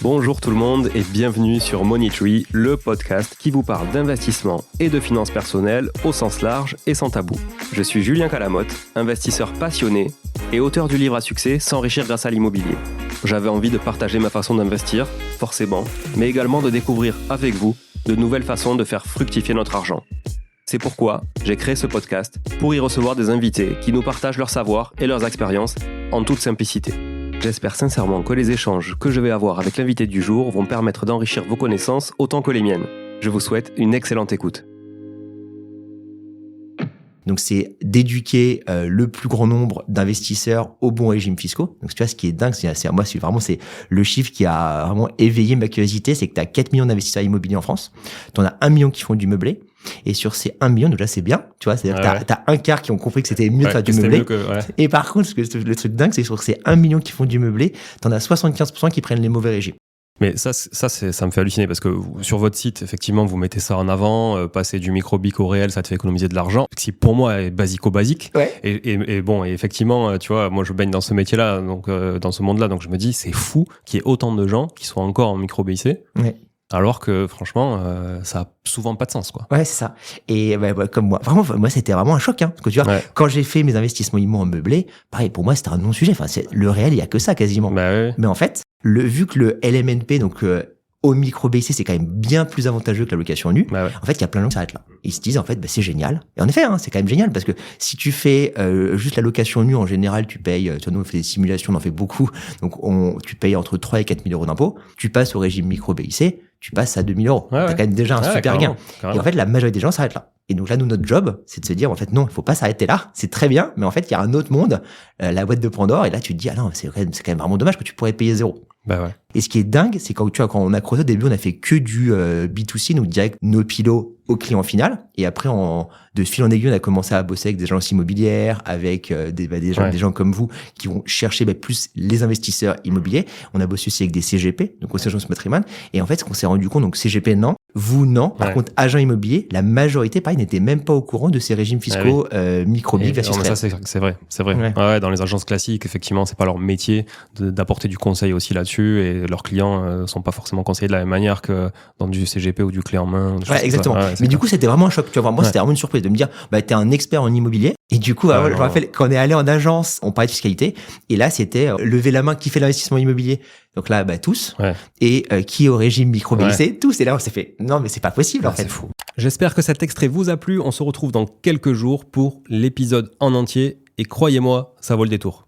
Bonjour tout le monde et bienvenue sur Money Tree, le podcast qui vous parle d'investissement et de finances personnelles au sens large et sans tabou. Je suis Julien Calamotte, investisseur passionné et auteur du livre à succès S'enrichir grâce à l'immobilier. J'avais envie de partager ma façon d'investir, forcément, mais également de découvrir avec vous de nouvelles façons de faire fructifier notre argent. C'est pourquoi j'ai créé ce podcast pour y recevoir des invités qui nous partagent leur savoir et leurs expériences en toute simplicité. J'espère sincèrement que les échanges que je vais avoir avec l'invité du jour vont permettre d'enrichir vos connaissances autant que les miennes. Je vous souhaite une excellente écoute. Donc, c'est d'éduquer le plus grand nombre d'investisseurs aux bons régimes fiscaux. Donc, tu vois, ce qui est dingue, c'est le chiffre qui a vraiment éveillé ma curiosité, c'est que tu as 4 millions d'investisseurs immobiliers en France. Tu en as 1 million qui font du meublé. Et sur ces 1 million, donc là, c'est bien, tu vois, c'est-à-dire que t'as un quart qui ont compris que c'était mieux de faire du meublé. Et par contre, le truc dingue, c'est que sur ces 1 million qui font du meublé, t'en as 75% qui prennent les mauvais régimes. Mais ça me fait halluciner parce que sur votre site, effectivement, vous mettez ça en avant, passer du micro-bic au réel, ça te fait économiser de l'argent. Ce qui, pour moi, est basico-basique. Ouais. Et bon, et effectivement, tu vois, moi, je baigne dans ce métier-là, donc, dans ce monde-là, donc je me dis, c'est fou qu'il y ait autant de gens qui soient encore en micro-BIC. Ouais. Alors que, franchement, ça a souvent pas de sens, quoi. Ouais, c'est ça. Et comme moi, c'était vraiment un choc, hein. Parce que tu vois, quand j'ai fait mes investissements immo en meublé, pareil, pour moi, c'était un non-sujet. Enfin, le réel, il y a que ça, quasiment. Mais en fait, vu que le LMNP, donc au micro-BIC, c'est quand même bien plus avantageux que la location nue. En fait, il y a plein de gens qui s'arrêtent là. Ils se disent, en fait, c'est génial. Et en effet, hein, c'est quand même génial parce que si tu fais juste la location nue, en général, tu payes, tu vois, nous, on fait des simulations, on en fait beaucoup. Donc, tu payes entre 3 et 4 000 euros d'impôts. Tu passes au régime micro-BIC, tu passes à 2 000 euros. T'as quand même déjà un super gain. Et en fait, la majorité des gens s'arrêtent là. Et donc là, nous, notre job, c'est de se dire, en fait, non, il faut pas s'arrêter là. C'est très bien. Mais en fait, il y a un autre monde, la boîte de Pandore. Et là, tu te dis, ah non, c'est quand même vraiment dommage que tu pourrais payer 0. Et ce qui est dingue, c'est quand on a creusé au début, on a fait que du B2C, donc direct nos pilots au client final. Et après, de fil en aiguille, on a commencé à bosser avec des agences immobilières, avec des gens comme vous qui vont chercher plus les investisseurs immobiliers. On a bossé aussi avec des CGP, donc conseil d'agence patrimoine. Et en fait, ce qu'on s'est rendu compte, donc CGP non, vous non. Par contre, agent immobilier, la majorité, pareil, n'était même pas au courant de ces régimes fiscaux micro-BIC versus réel. Ça, c'est vrai. Ouais, dans les agences classiques, effectivement, c'est pas leur métier d'apporter du conseil aussi là-dessus. Et leurs clients sont pas forcément conseillés de la même manière que dans du CGP ou du clé en main. Ouais, exactement. Mais du coup, c'était vraiment un choc. Tu vois, moi, c'était vraiment une surprise de me dire, t'es un expert en immobilier. Et du coup, je me rappelle, quand on est allé en agence, on parlait de fiscalité. Et là, c'était lever la main qui fait l'investissement immobilier. Donc là, tous. Ouais. Et qui est au régime micro-BIC, tous. Et là, on s'est fait, non, mais c'est pas possible, en fait. C'est fou. J'espère que cet extrait vous a plu. On se retrouve dans quelques jours pour l'épisode en entier. Et croyez-moi, ça vaut le détour.